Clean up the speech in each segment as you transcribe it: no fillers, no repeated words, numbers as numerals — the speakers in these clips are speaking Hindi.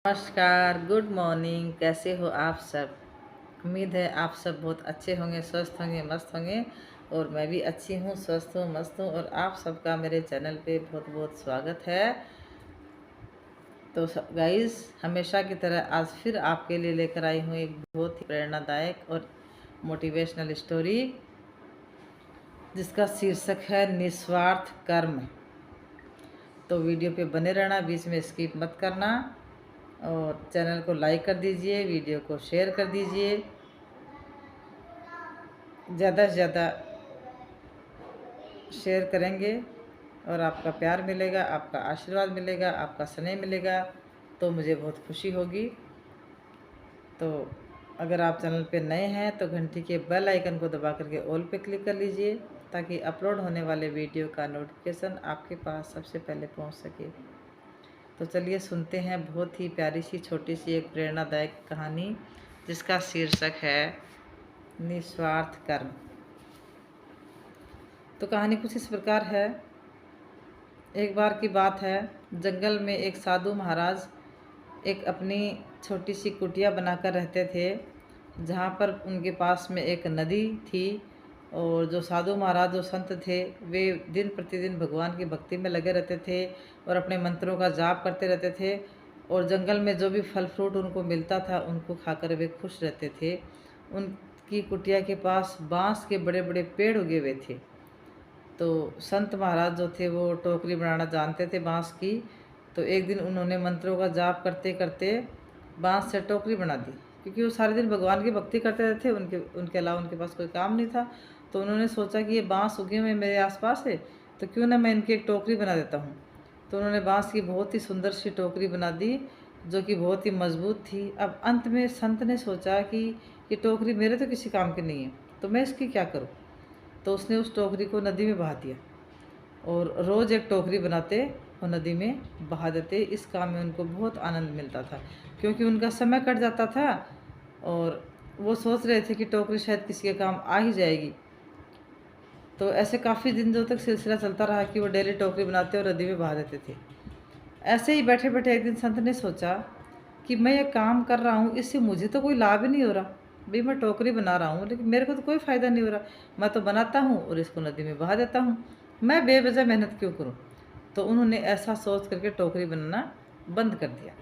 नमस्कार, गुड मॉर्निंग। कैसे हो आप सब? उम्मीद है आप सब बहुत अच्छे होंगे, स्वस्थ होंगे, मस्त होंगे। और मैं भी अच्छी हूँ, स्वस्थ हूँ, मस्त हूँ। और आप सबका मेरे चैनल पे बहुत बहुत स्वागत है। तो गाइस, हमेशा की तरह आज फिर आपके लिए लेकर आई हूँ एक बहुत ही प्रेरणादायक और मोटिवेशनल स्टोरी, जिसका शीर्षक है निस्वार्थ कर्म। तो वीडियो पे बने रहना, बीच में स्किप मत करना। और चैनल को लाइक कर दीजिए, वीडियो को शेयर कर दीजिए। ज़्यादा से ज़्यादा शेयर करेंगे और आपका प्यार मिलेगा, आपका आशीर्वाद मिलेगा, आपका स्नेह मिलेगा, तो मुझे बहुत खुशी होगी। तो अगर आप चैनल पे नए हैं तो घंटी के बेल आइकन को दबा करके ऑल पे क्लिक कर लीजिए, ताकि अपलोड होने वाले वीडियो का नोटिफिकेशन आपके पास सबसे पहले पहुंच सके। तो चलिए सुनते हैं बहुत ही प्यारी सी छोटी सी एक प्रेरणादायक कहानी, जिसका शीर्षक है निस्वार्थ कर्म। तो कहानी कुछ इस प्रकार है। एक बार की बात है, जंगल में एक साधु महाराज एक अपनी छोटी सी कुटिया बनाकर रहते थे, जहाँ पर उनके पास में एक नदी थी। और जो साधु महाराज, जो संत थे, वे दिन प्रतिदिन भगवान की भक्ति में लगे रहते थे और अपने मंत्रों का जाप करते रहते थे। और जंगल में जो भी फल फ्रूट उनको मिलता था, उनको खाकर वे खुश रहते थे। उनकी कुटिया के पास बांस के बड़े बड़े पेड़ उगे हुए थे। तो संत महाराज जो थे वो टोकरी बनाना जानते थे बांस की। तो एक दिन उन्होंने मंत्रों का जाप करते करते बांस से टोकरी बना दी, क्योंकि वो सारे दिन भगवान की भक्ति करते रहते थे। उनके अलावा उनके पास कोई काम नहीं था। तो उन्होंने सोचा कि ये बांस उगे हुए मेरे आसपास है, तो क्यों ना मैं इनकी एक टोकरी बना देता हूँ। तो उन्होंने बांस की बहुत ही सुंदर सी टोकरी बना दी, जो कि बहुत ही मजबूत थी। अब अंत में संत ने सोचा कि ये टोकरी मेरे तो किसी काम की नहीं है, तो मैं इसकी क्या करूँ। तो उसने उस टोकरी को नदी में बहा दिया और रोज़ एक टोकरी बनाते और नदी में बहा देते। इस काम में उनको बहुत आनंद मिलता था, क्योंकि उनका समय कट जाता था और वो सोच रहे थे कि टोकरी शायद किसी के काम आ ही जाएगी। तो ऐसे काफ़ी दिनों तक सिलसिला चलता रहा कि वो डेली टोकरी बनाते और नदी में बहा देते थे। ऐसे ही बैठे बैठे एक दिन संत ने सोचा कि मैं ये काम कर रहा हूँ, इससे मुझे तो कोई लाभ ही नहीं हो रहा। भाई, मैं टोकरी बना रहा हूँ लेकिन मेरे को तो कोई फ़ायदा नहीं हो रहा। मैं तो बनाता हूँ और इसको नदी में बहा देता हूँ, मैं बेवजह मेहनत क्यों करूँ। तो उन्होंने ऐसा सोच करके टोकरी बनाना बंद कर दिया।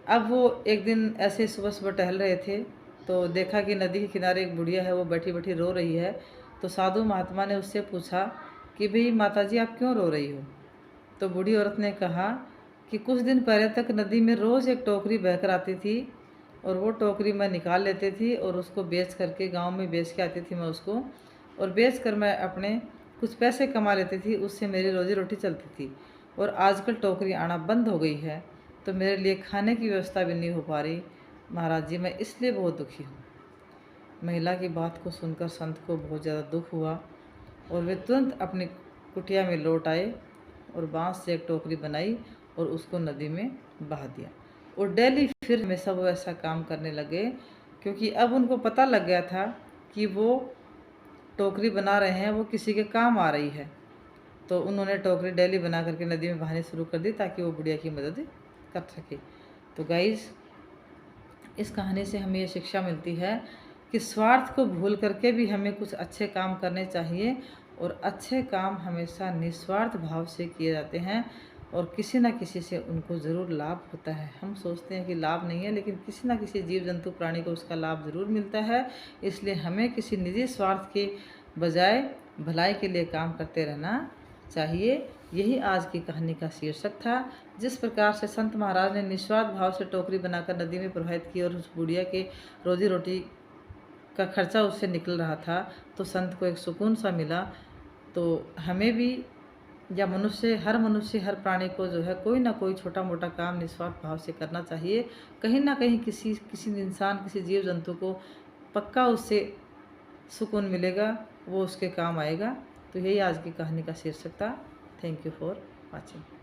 अब वो एक दिन ऐसे ही सुबह सुबह टहल रहे थे, तो देखा कि नदी के किनारे एक बुढ़िया है, वो बैठी बैठी रो रही है। तो साधु महात्मा ने उससे पूछा कि भाई माता जी, आप क्यों रो रही हो। तो बूढ़ी औरत ने कहा कि कुछ दिन पहले तक नदी में रोज़ एक टोकरी बहकर आती थी, और वो टोकरी मैं निकाल लेती थी और उसको बेच करके गांव में बेच के आती थी मैं उसको, और बेच कर मैं अपने कुछ पैसे कमा लेती थी, उससे मेरी रोज़ी रोटी चलती थी। और आजकल टोकरी आना बंद हो गई है, तो मेरे लिए खाने की व्यवस्था भी नहीं हो पा रही। महाराज जी, मैं इसलिए बहुत दुखी हूँ। महिला की बात को सुनकर संत को बहुत ज़्यादा दुख हुआ, और वे तुरंत अपनी कुटिया में लौट आए और बांस से एक टोकरी बनाई और उसको नदी में बहा दिया। और डेली फिर हमेशा वो ऐसा काम करने लगे, क्योंकि अब उनको पता लग गया था कि वो टोकरी बना रहे हैं वो किसी के काम आ रही है। तो उन्होंने टोकरी डेली बना करके नदी में बहानी शुरू कर दी, ताकि वो बुढ़िया की मदद कर सके। तो गाइस, इस कहानी से हमें ये शिक्षा मिलती है कि स्वार्थ को भूल करके भी हमें कुछ अच्छे काम करने चाहिए, और अच्छे काम हमेशा निस्वार्थ भाव से किए जाते हैं, और किसी न किसी से उनको ज़रूर लाभ होता है। हम सोचते हैं कि लाभ नहीं है, लेकिन किसी न किसी जीव जंतु प्राणी को उसका लाभ ज़रूर मिलता है। इसलिए हमें किसी निजी स्वार्थ के बजाय भलाई के लिए काम करते रहना चाहिए। यही आज की कहानी का शीर्षक था। जिस प्रकार से संत महाराज ने निस्वार्थ भाव से टोकरी बनाकर नदी में प्रवाहित की, और उस बुढ़िया के रोजी रोटी का खर्चा उससे निकल रहा था, तो संत को एक सुकून सा मिला। तो हमें भी, या हर मनुष्य, हर प्राणी को जो है कोई ना कोई छोटा मोटा काम निस्वार्थ भाव से करना चाहिए। कहीं ना कहीं किसी किसी इंसान, किसी जीव जंतु को पक्का उससे सुकून मिलेगा, वो उसके काम आएगा। तो यही आज की कहानी का शीर्षक था। Thank you for watching.